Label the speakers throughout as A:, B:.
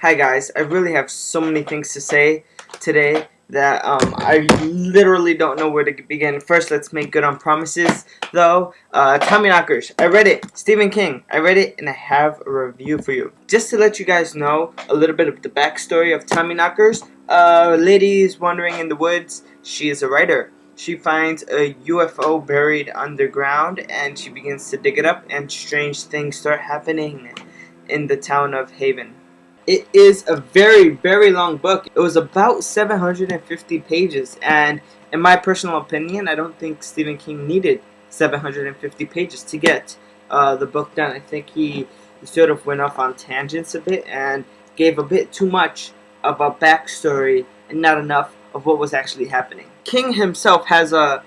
A: Hi guys, I really have so many things to say today that I literally don't know where to begin. First, let's make good on promises though. Tommyknockers, I read it. Stephen King, I read it and I have a review for you. Just to let you guys know a little bit of the backstory of Tommyknockers. Lady is wandering in the woods. She is a writer. She finds a UFO buried underground and she begins to dig it up, and strange things start happening in the town of Haven. It is a very, very long book. It was about 750 pages, and in my personal opinion, I don't think Stephen King needed 750 pages to get the book done. I think he sort of went off on tangents a bit and gave a bit too much of a backstory and not enough of what was actually happening. King himself has a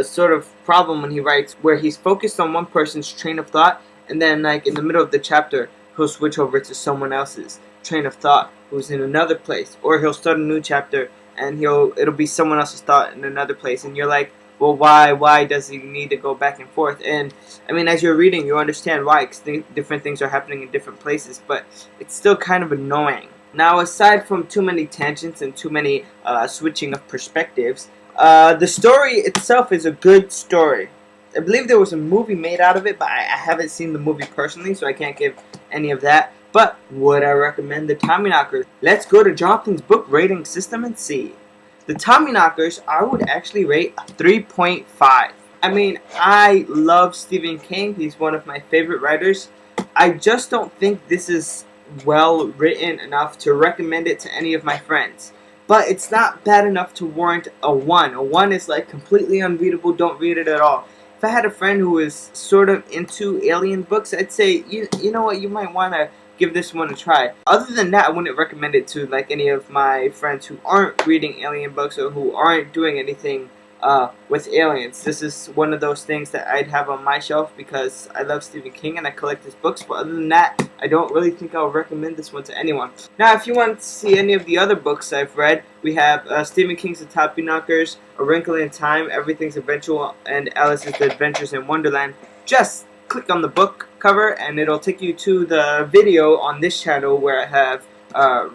A: sort of problem when he writes where he's focused on one person's train of thought, and then like in the middle of the chapter he'll switch over to someone else's train of thought who's in another place, or he'll start a new chapter and it'll be someone else's thought in another place, and you're like, well, why does he need to go back and forth? And I mean, as you're reading, you understand why, because different things are happening in different places, but it's still kind of annoying. Now, aside from too many tangents and too many switching of perspectives, the story itself is a good story. I believe there was a movie made out of it, but I haven't seen the movie personally, so I can't give any of that. But would I recommend the Tommyknockers? Let's go to Jonathan's book rating system and see. The Tommyknockers, I would actually rate a 3.5. I mean, I love Stephen King. He's one of my favorite writers. I just don't think this is well written enough to recommend it to any of my friends. But it's not bad enough to warrant a 1. A 1 is like completely unreadable, don't read it at all. If I had a friend who was sort of into alien books, I'd say, you know what, you might want to give this one a try. Other than that, I wouldn't recommend it to like any of my friends who aren't reading alien books or who aren't doing anything with aliens. This is one of those things that I'd have on my shelf because I love Stephen King and I collect his books, but other than that, I don't really think I'll recommend this one to anyone. Now, if you want to see any of the other books I've read, we have Stephen King's The Tommyknockers, A Wrinkle in Time, Everything's Eventual, and Alice's Adventures in Wonderland. Just click on the book cover and it'll take you to the video on this channel where I have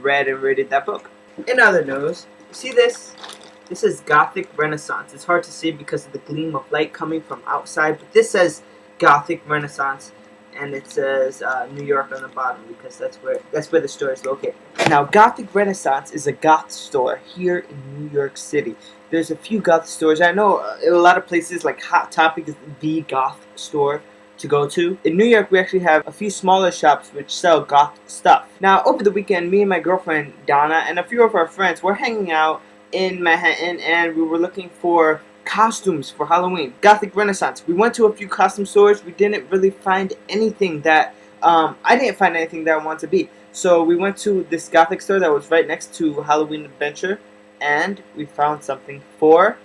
A: read and rated that book. In other news, see this? This is Gothic Renaissance. It's hard to see because of the gleam of light coming from outside, but this says Gothic Renaissance, and it says New York on the bottom because that's where the store is located. Now, Gothic Renaissance is a goth store here in New York City. There's a few goth stores. I know in a lot of places like Hot Topic is the goth store to go to. In New York, we actually have a few smaller shops which sell goth stuff. Now, over the weekend, me and my girlfriend Donna and a few of our friends were hanging out in Manhattan, and we were looking for costumes for Halloween. Gothic Renaissance. We went to a few costume stores. We didn't really find anything that I didn't find anything that I wanted to be. So we went to this Gothic store that was right next to Halloween Adventure, and we found something for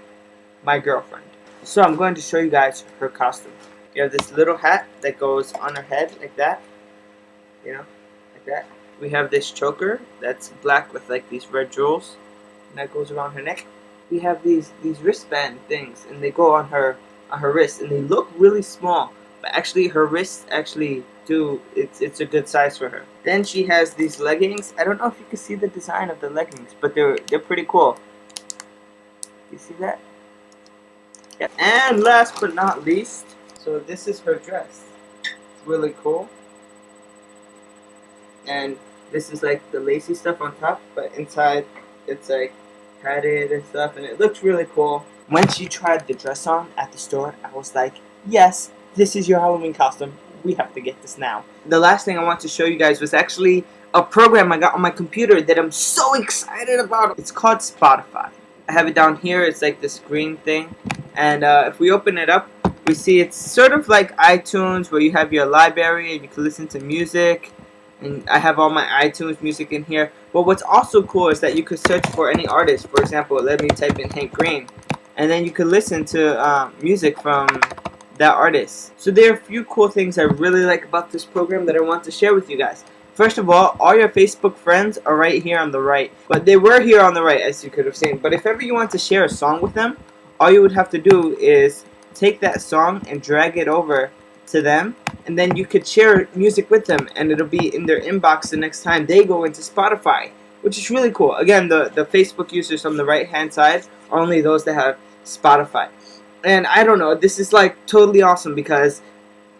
A: my girlfriend. So I'm going to show you guys her costume. You have this little hat that goes on her head like that, you know, like that. We have this choker that's black with like these red jewels, and that goes around her neck. We have these wristband things, and they go on her wrist, and they look really small, but actually her wrists actually do, it's a good size for her. Then she has these leggings. I don't know if you can see the design of the leggings, but they're pretty cool. You see that? Yeah. And last but not least, so this is her dress. It's really cool. And this is like the lacy stuff on top, but inside it's like padded and stuff, and it looks really cool. When she tried the dress on at the store, I was like, yes, this is your Halloween costume. We have to get this now. The last thing I want to show you guys was actually a program I got on my computer that I'm so excited about. It's called Spotify. I have it down here. It's like this green thing, and if we open it up, we see it's sort of like iTunes where you have your library and you can listen to music. And I have all my iTunes music in here. But what's also cool is that you could search for any artist. For example, let me type in Hank Green, and then you could listen to music from that artist. So there are a few cool things I really like about this program that I want to share with you guys. First of all your Facebook friends are right here on the right. But they were here on the right, as you could have seen. But if ever you want to share a song with them, all you would have to do is take that song and drag it over to them, and then you could share music with them, and it'll be in their inbox the next time they go into Spotify, which is really cool. Again, the Facebook users on the right hand side are only those that have Spotify. And I don't know, this is like totally awesome because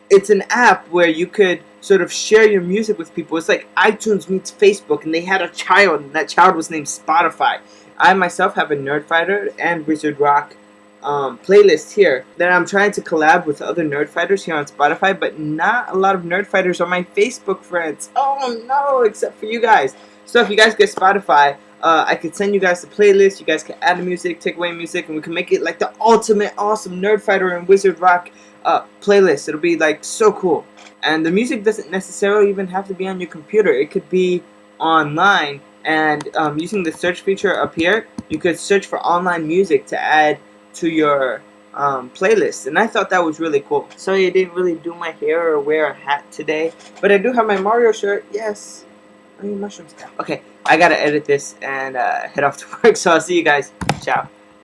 A: it's an app where you could sort of share your music with people. It's like iTunes meets Facebook, and they had a child, and that child was named Spotify. I myself have a Nerdfighter and Wizard Rock playlist here that I'm trying to collab with other Nerdfighters here on Spotify, but not a lot of Nerdfighters are my Facebook friends. Oh no, except for you guys. So if you guys get Spotify, I could send you guys the playlist. You guys can add music, take away music, and we can make it like the ultimate awesome Nerdfighter and Wizard Rock playlist. It'll be like so cool. And the music doesn't necessarily even have to be on your computer. It could be online, and using the search feature up here, you could search for online music to add to your playlist. And I thought that was really cool. Sorry I didn't really do my hair or wear a hat today, but I do have my Mario shirt. Yes. I need mushrooms. Okay, I gotta edit this and head off to work, so I'll see you guys. Ciao.